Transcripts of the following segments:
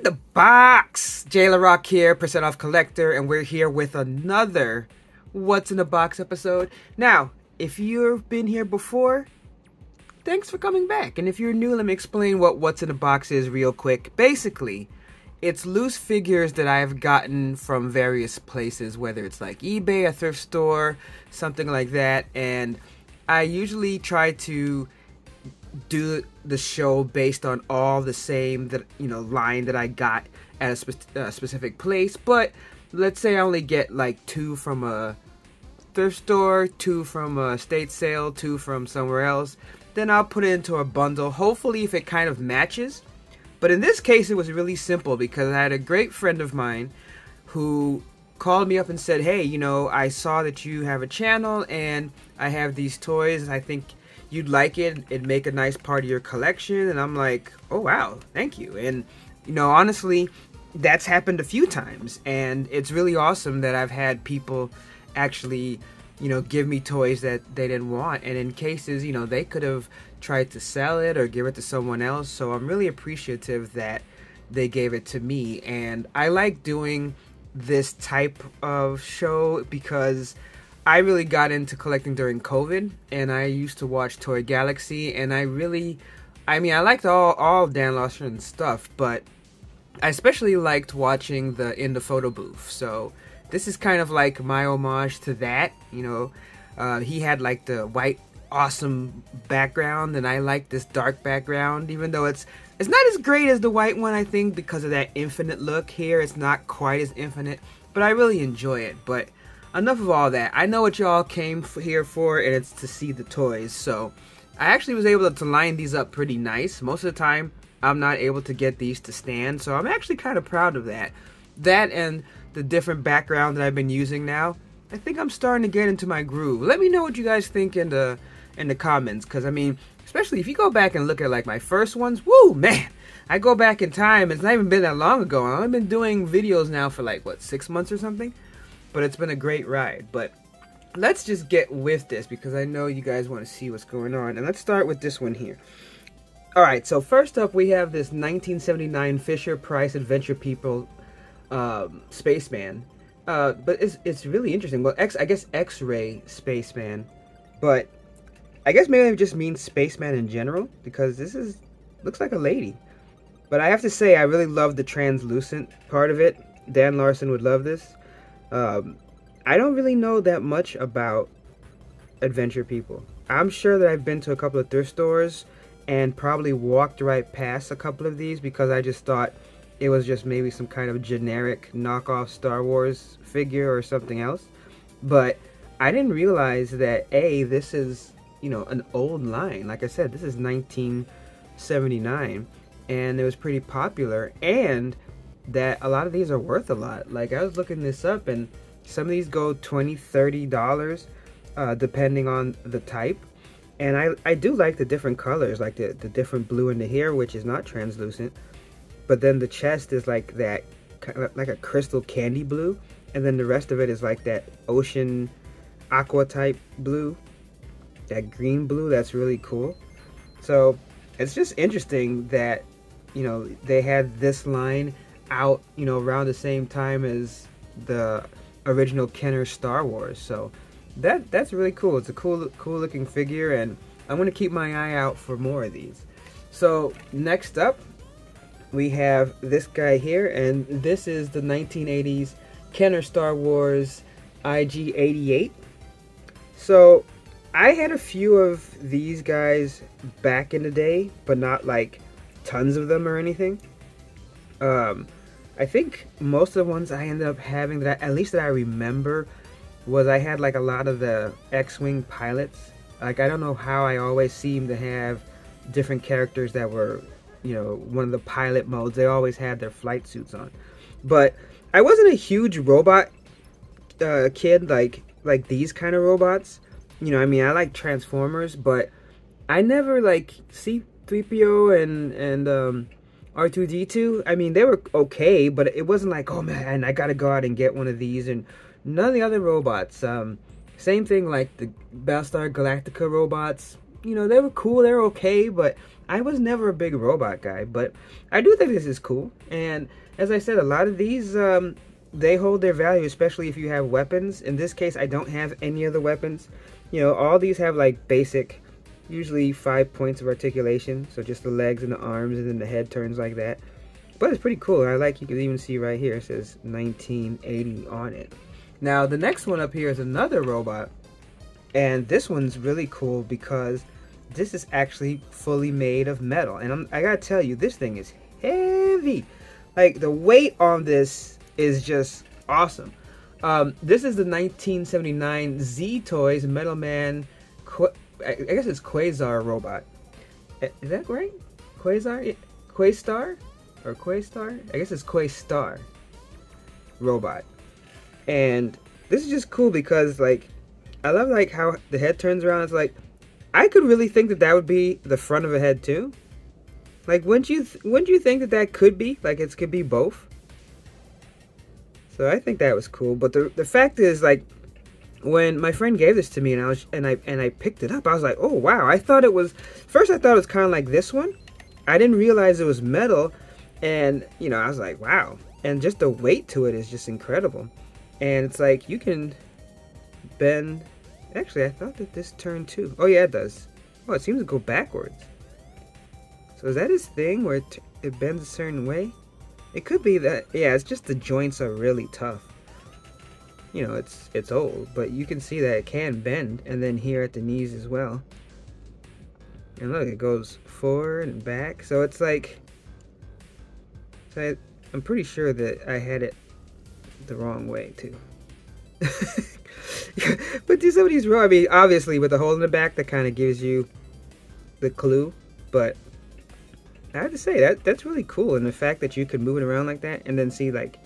in the box? Jayla Rock here, percent off collector, and we're here with another What's in the Box episode. Now, if you've been here before, thanks for coming back. And if you're new, let me explain what What's in the Box is real quick. Basically, it's loose figures that I've gotten from various places, whether it's like eBay, a thrift store, something like that. And I usually try to do the show based on all the same line that I got at a specific place. But let's say I only get like 2 from a thrift store, 2 from a estate sale, 2 from somewhere else. Then I'll put it into a bundle, hopefully if it kind of matches. But in this case, it was really simple because I had a great friend of mine who called me up and said, hey, I saw that you have a channel and I have these toys. I think you'd like it. It'd make a nice part of your collection. And I'm like, oh, wow, thank you. And, honestly, that's happened a few times. And it's really awesome that I've had people actually, give me toys that they didn't want. And in cases, they could have tried to sell it or give it to someone else. So I'm really appreciative that they gave it to me. And I like doing this type of show because I really got into collecting during COVID, and I used to watch Toy Galaxy, and I liked all Dan Larson stuff, but I especially liked watching the In the Photo Booth. So this is kind of like my homage to that. He had like the white awesome background, and I like this dark background, even though it's not as great as the white one, I think, because of that infinite look. Here it's not quite as infinite, but I really enjoy it. But enough of all that. I know what y'all came here for, and it's to see the toys. So I actually was able to line these up pretty nice. Most of the time I'm not able to get these to stand, so I'm actually kind of proud of that. That and the different background that I've been using now, I think I'm starting to get into my groove. Let me know what you guys think in the comments, because especially if you go back and look at like my first ones, woo, man, I go back in time. It's not even been that long ago. I've only been doing videos now for like, 6 months or something? But it's been a great ride. But let's just get with this because I know you guys want to see what's going on. And let's start with this one here. Alright, so first up we have this 1979 Fisher-Price Adventure People Spaceman. But it's really interesting. Well, I guess X-Ray Spaceman. But I guess maybe it just means spaceman in general, because this looks like a lady. But I have to say, I really love the translucent part of it. Dan Larson would love this. I don't really know that much about Adventure People. I'm sure that I've been to a couple of thrift stores and probably walked right past a couple of these because I just thought it was just maybe some kind of generic knockoff Star Wars figure or something else. But I didn't realize that, this is, an old line. Like I said, this is 1979, and it was pretty popular, and that a lot of these are worth a lot. Like, I was looking this up, and some of these go $20, $30, depending on the type. And I do like the different colors, like the different blue in the hair, which is not translucent. But then the chest is like that, like a crystal candy blue. And then the rest of it is like that ocean aqua type blue. That green blue, that's really cool. So it's just interesting that, they had this line out, around the same time as the original Kenner Star Wars. So that's really cool. It's a cool looking figure, and I'm going to keep my eye out for more of these. So next up, we have this guy here, and this is the 1980s Kenner Star Wars IG-88. So I had a few of these guys back in the day, but not like tons of them or anything. I think most of the ones I ended up having that I remember was I had like a lot of the X-Wing pilots. Like, I don't know how I always seem to have different characters that were, one of the pilot modes. They always had their flight suits on. But I wasn't a huge robot kid like these kind of robots. I like Transformers, but I never like C-3PO and R2-D2. They were okay, but it wasn't like, oh man, I gotta go out and get one of these. And none of the other robots. Same thing like the Battlestar Galactica robots. you know, they were cool, they were okay, but I was never a big robot guy. But I do think this is cool, and as I said, a lot of these, they hold their value, especially if you have weapons. In this case, I don't have any of the weapons. You know, all these have like basic, usually 5 points of articulation, so just the legs and the arms, and then the head turns like that. But it's pretty cool. I like, you can even see right here, it says 1980 on it. Now, the next one up here is another robot, and this one's really cool because this is actually fully made of metal. And I gotta tell you, this thing is heavy. Like, the weight on this is just awesome. This is the 1979 Z Toys Metal Man, I guess it's Quasar robot. Is that right? Quasar? Yeah. Quastar? Or Quastar? I guess it's Quastar robot. And this is just cool because, like, I love like how the head turns around. It's like, I could really think that that would be the front of a head too. Like, wouldn't you think that that could be, like, it could be both? So I think that was cool. But the fact is, like, when my friend gave this to me and I picked it up, I was like, oh wow. I thought it was, first I thought it was kind of like this one. I didn't realize it was metal, and you know, I was like, wow. And just the weight to it is just incredible. And it's like, you can bend. Actually, I thought that this turned too. Oh yeah, it does. Oh, it seems to go backwards. So is that his thing where it bends a certain way? It could be that. Yeah, it's just the joints are really tough. You know, it's old, but you can see that it can bend, and then here at the knees as well. And look, it goes forward and back. So it's like, I'm pretty sure that I had it the wrong way too. But do some of these I mean, obviously with the hole in the back, that kind of gives you the clue. But I have to say that's really cool, and the fact that you could move it around like that, and then see, like,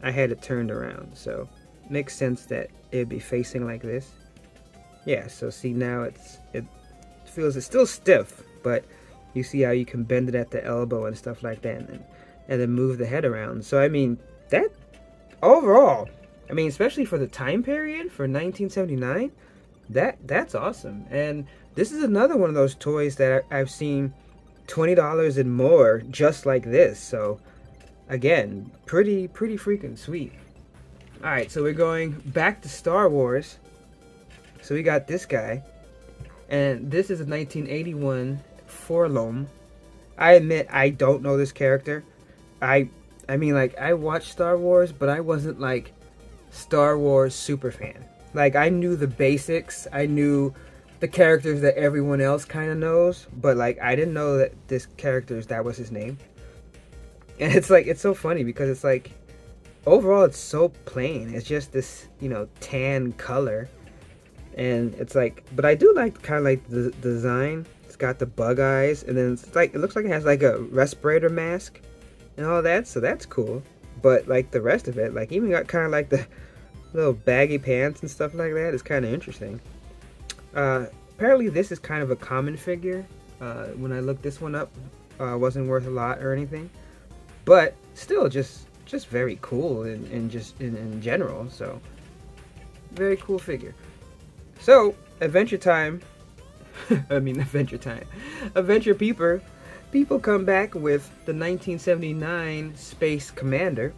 I had it turned around, so makes sense that it'd be facing like this. Yeah, so see, now it feels, it's still stiff, but you see how you can bend it at the elbow and stuff like that, and then move the head around. So I mean, that overall, I mean, especially for the time period for 1979, that's awesome. And this is another one of those toys that I've seen $20 and more just like this. So again, pretty freaking sweet. All right, so we're going back to Star Wars. So we got this guy, and this is a 1981 Forlom. I admit I don't know this character. I mean, like, I watched Star Wars, but I wasn't like Star Wars super fan. Like, I knew the basics. I knew the characters that everyone else kind of knows, but like, I didn't know that this character, that was his name. And it's like, it's so funny because it's like, overall it's so plain. It's just this, you know, tan color, and it's like, but I do like kind of like the design. It's got the bug eyes, and then it's like, it looks like it has like a respirator mask and all that, so that's cool. But like the rest of it, like, even got kind of like the little baggy pants and stuff like that. It's kind of interesting. Apparently this is kind of a common figure. When I looked this one up, wasn't worth a lot or anything, but still just very cool and just in general. So very cool figure. So Adventure Time. I mean, Adventure Time. Adventure People come back with the 1979 Space Commander.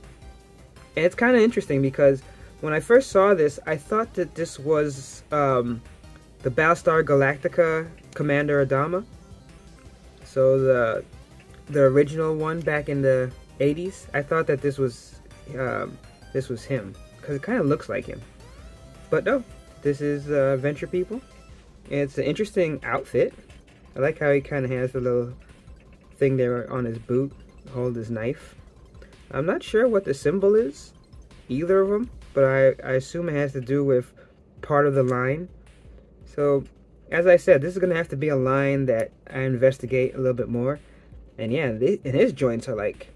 And it's kind of interesting because when I first saw this, I thought that this was the Battlestar Galactica Commander Adama. So the original one back in the 80s. I thought that this was him because it kind of looks like him. But no, this is Adventure People. And it's an interesting outfit. I like how he kind of has the little thing there on his boot, hold his knife. I'm not sure what the symbol is, either of them, but I assume it has to do with part of the line. So, as I said, this is going to have to be a line that I investigate a little bit more. And yeah, and his joints are like,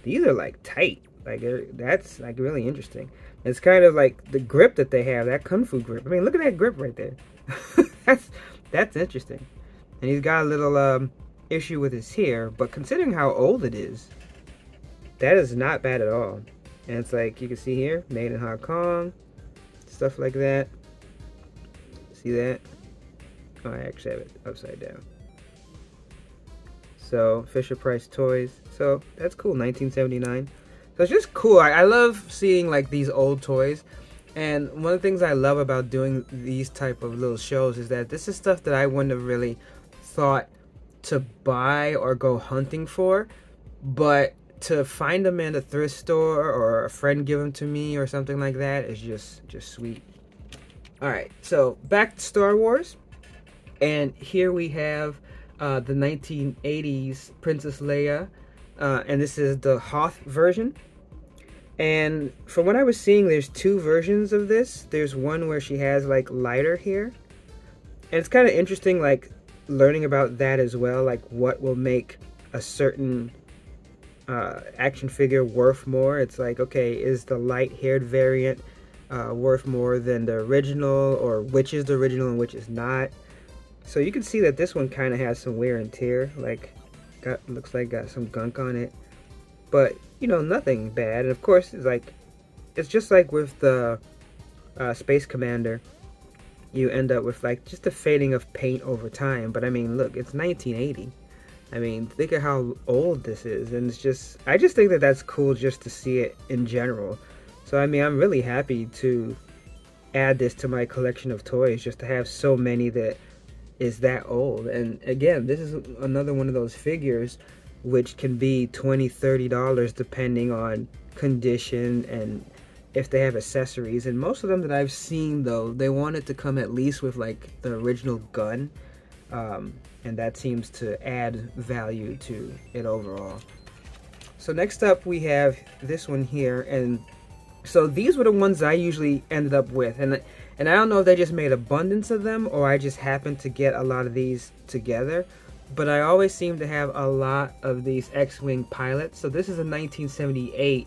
these are like tight. Like, that's like really interesting. It's kind of like the grip that they have, that kung fu grip. I mean, look at that grip right there. that's interesting. And he's got a little issue with his hair, but considering how old it is, that is not bad at all. And it's like, you can see here, made in Hong Kong, stuff like that. See that? Oh, I actually have it upside down. So, Fisher-Price Toys. So, that's cool, 1979. So, it's just cool. I love seeing, like, these old toys. And one of the things I love about doing these type of little shows is that this is stuff that I wouldn't have really thought to buy or go hunting for. But to find them in a thrift store or a friend give them to me or something like that is just sweet. Alright, so back to Star Wars. And here we have the 1980s Princess Leia. And this is the Hoth version. And from what I was seeing, there's two versions of this. There's one where she has like lighter hair. And it's kind of interesting, like, learning about that as well. Like, what will make a certain action figure worth more. It's like, okay, is the light-haired variant worth more than the original? Or which is the original and which is not? So you can see that this one kind of has some wear and tear. Like, looks like got some gunk on it. But, you know, nothing bad. And of course, it's just like with the Space Commander. You end up with like just a fading of paint over time. But I mean, look, it's 1980. I mean, think of how old this is. And it's just, I just think that that's cool just to see it in general. So I mean, I'm really happy to add this to my collection of toys, just to have so many that is that old. And again, this is another one of those figures which can be $20-$30 depending on condition and if they have accessories. And most of them that I've seen, though, they want it to come at least with like the original gun, and that seems to add value to it overall. So next up we have this one here, and so these were the ones I usually ended up with, and I don't know if they just made abundance of them or I just happened to get a lot of these together. But I always seem to have a lot of these X-Wing pilots. So this is a 1978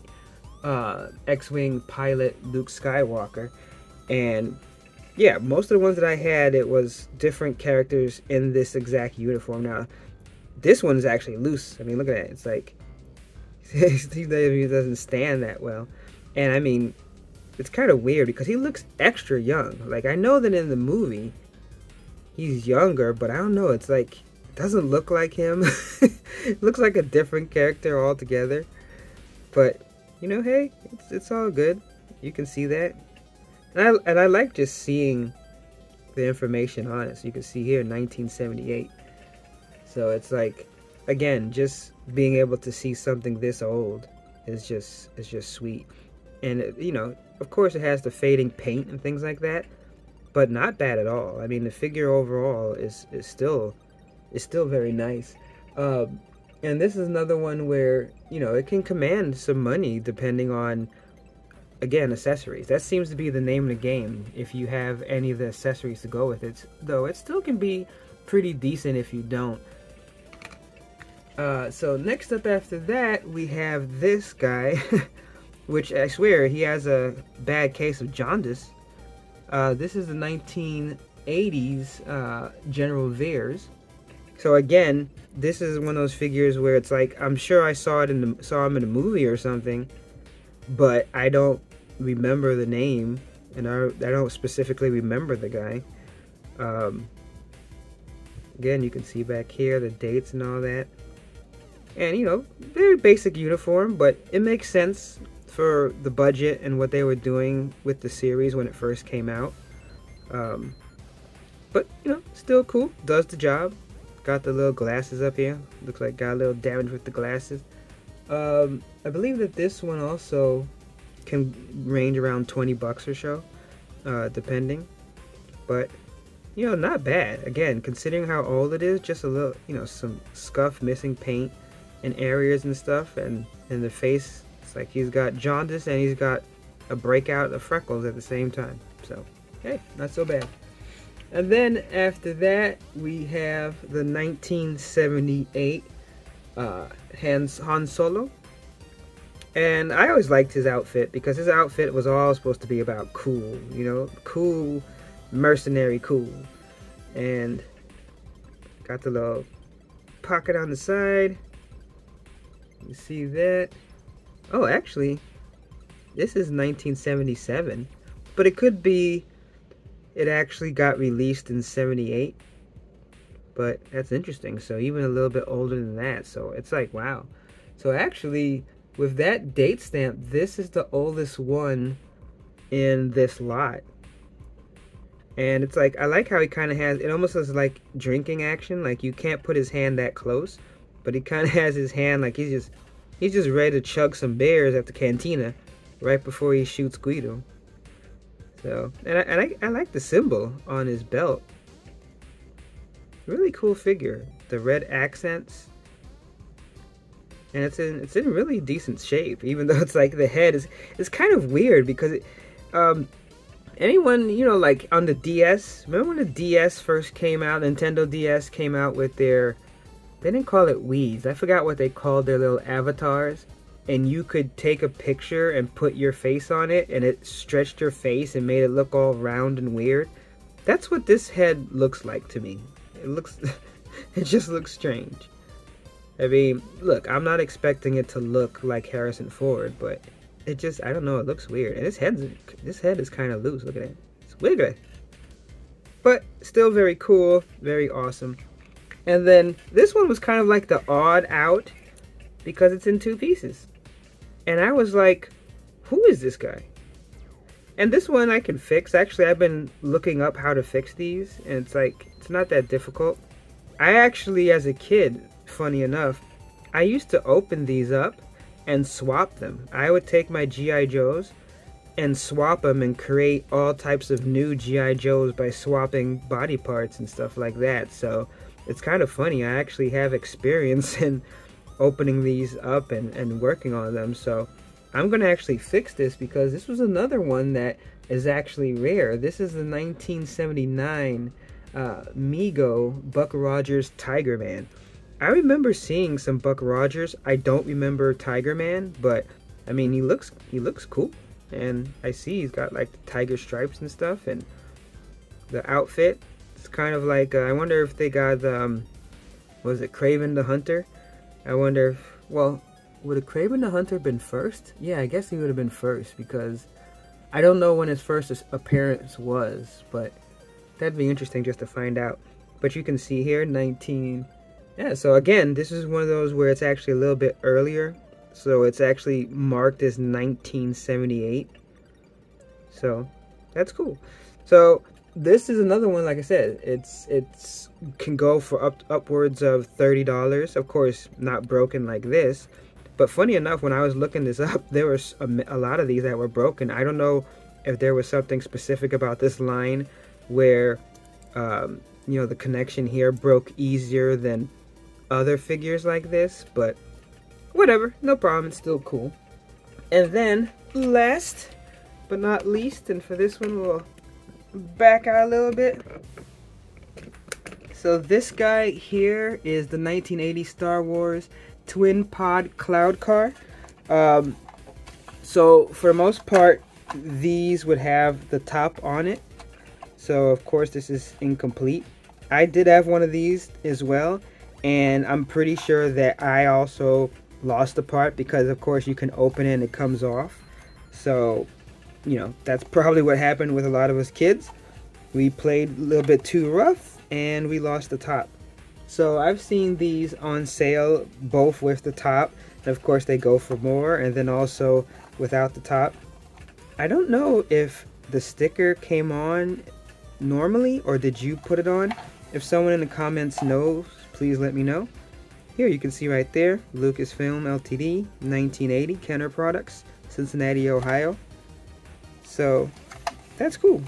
X-Wing pilot Luke Skywalker. And yeah, most of the ones that I had, it was different characters in this exact uniform. Now, this one's actually loose. I mean, look at that. It's like, he doesn't stand that well. And I mean, it's kind of weird because he looks extra young. Like, I know that in the movie, he's younger, but I don't know. It's like, doesn't look like him. It looks like a different character altogether. But, you know, hey, it's all good. You can see that. And I like just seeing the information on it. So you can see here, 1978. So it's like, again, just being able to see something this old is just sweet. And, you know, of course it has the fading paint and things like that. But not bad at all. I mean, the figure overall is still very nice. And this is another one where, you know, it can command some money depending on, again, accessories. That seems to be the name of the game if you have any of the accessories to go with it. Though it still can be pretty decent if you don't. So next up after that, we have this guy, which I swear he has a bad case of jaundice. This is the 1980s General Veers. So again, this is one of those figures where it's like, I'm sure I saw him in a movie or something, but I don't remember the name, and I don't specifically remember the guy. Again, you can see back here the dates and all that. And, you know, very basic uniform, but it makes sense for the budget and what they were doing with the series when it first came out. But, you know, still cool. Does the job. Got the little glasses up here. Looks like got a little damage with the glasses. I believe that this one also can range around $20 or so, depending. But, you know, not bad. Again, considering how old it is, just a little, you know, some scuff, missing paint in areas and stuff. And in the face, it's like he's got jaundice and he's got a breakout of freckles at the same time. So, hey, not so bad. And then after that, we have the 1978 Han Solo. And I always liked his outfit because his outfit was all supposed to be about cool, you know, cool, mercenary cool. And got the little pocket on the side. You see that? Oh, actually, this is 1977, but it could be it actually got released in 78. but that's interesting. So even a little bit older than that. So it's like, wow. So actually, with that date stamp, this is the oldest one in this lot. And it's like, I like how he kind of has, it almost looks like drinking action. Like you can't put his hand that close, but he kind of has his hand like he's just ready to chug some beers at the cantina right before he shoots Guido. So, and I like the symbol on his belt. Really cool figure. The red accents. And it's in really decent shape, even though it's like the head is kind of weird because it, anyone, you know, like on the DS, remember when the DS first came out, Nintendo DS came out with their, they didn't call it Wii's, I forgot what they called their little avatars, and you could take a picture and put your face on it, and it stretched your face and made it look all round and weird. That's what this head looks like to me. It looks, it just looks strange. I mean, look, I'm not expecting it to look like Harrison Ford, but it just, I don't know, it looks weird. And this head is kind of loose. Look at it. It's wiggly. But still very cool, very awesome. And then this one was kind of like the odd out because it's in two pieces. And I was like, who is this guy? And this one I can fix. Actually, I've been looking up how to fix these, and it's like, it's not that difficult. I actually, as a kid, funny enough, I used to open these up and swap them. I would take my G.I. Joes and swap them and create all types of new G.I. Joes by swapping body parts and stuff like that. So it's kind of funny. I actually have experience in opening these up and working on them. So I'm going to actually fix this because this was another one that is actually rare. This is the 1979 Mego Buck Rogers Tiger Man. I remember seeing some Buck Rogers. I don't remember Tiger Man, but I mean, he looks cool. And I see he's got like the tiger stripes and stuff, and the outfit. It's kind of like, I wonder if they got, was it Kraven the Hunter? I wonder if, well, would a Kraven the Hunter been first? Yeah, I guess he would have been first because I don't know when his first appearance was, but that'd be interesting just to find out. But you can see here, yeah, so again, this is one of those where it's actually a little bit earlier. So it's actually marked as 1978. So that's cool. So this is another one, like I said, it's can go for upwards of $30. Of course, not broken like this. But funny enough, when I was looking this up, there was a lot of these that were broken. I don't know if there was something specific about this line where, you know, the connection here broke easier than other figures like this, but whatever, no problem, it's still cool. And then last but not least, and for this one we'll back out a little bit. So this guy here is the 1980 Star Wars Twin Pod Cloud Car. So for the most part, these would have the top on it. So of course this is incomplete. I did have one of these as well, and I'm pretty sure that I also lost the part because of course you can open it and it comes off. So, you know, that's probably what happened with a lot of us kids. We played a little bit too rough and we lost the top. So I've seen these on sale both with the top, and of course they go for more, and then also without the top. I don't know if the sticker came on normally or did you put it on. If someone in the comments knows, please let me know. Here you can see right there, Lucasfilm Ltd, 1980, Kenner Products, Cincinnati, Ohio. So that's cool.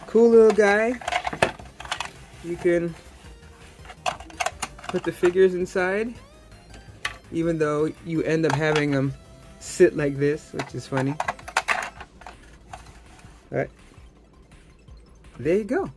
Cool little guy. You can put the figures inside, even though you end up having them sit like this, which is funny. But there you go.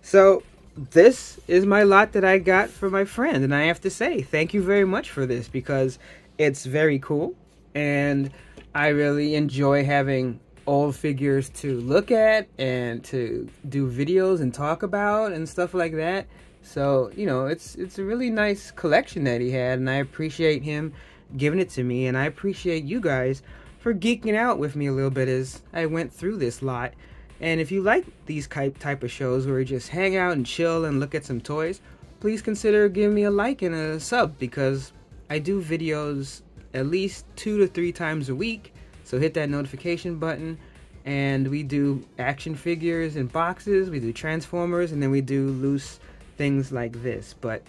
So this is my lot that I got for my friend, and I have to say thank you very much for this because it's very cool and I really enjoy having old figures to look at and to do videos and talk about and stuff like that. So, you know, it's a really nice collection that he had, and I appreciate him giving it to me, and I appreciate you guys for geeking out with me a little bit as I went through this lot. And if you like these type of shows where we just hang out and chill and look at some toys, please consider giving me a like and a sub, because I do videos at least 2 to 3 times a week. So hit that notification button. And we do action figures and boxes, we do Transformers, and then we do loose things like this. But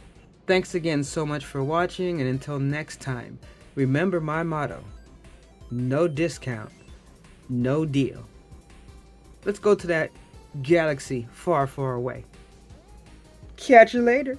thanks again so much for watching, and until next time, remember my motto: no discount, no deal. Let's go to that galaxy far, far away. Catch you later.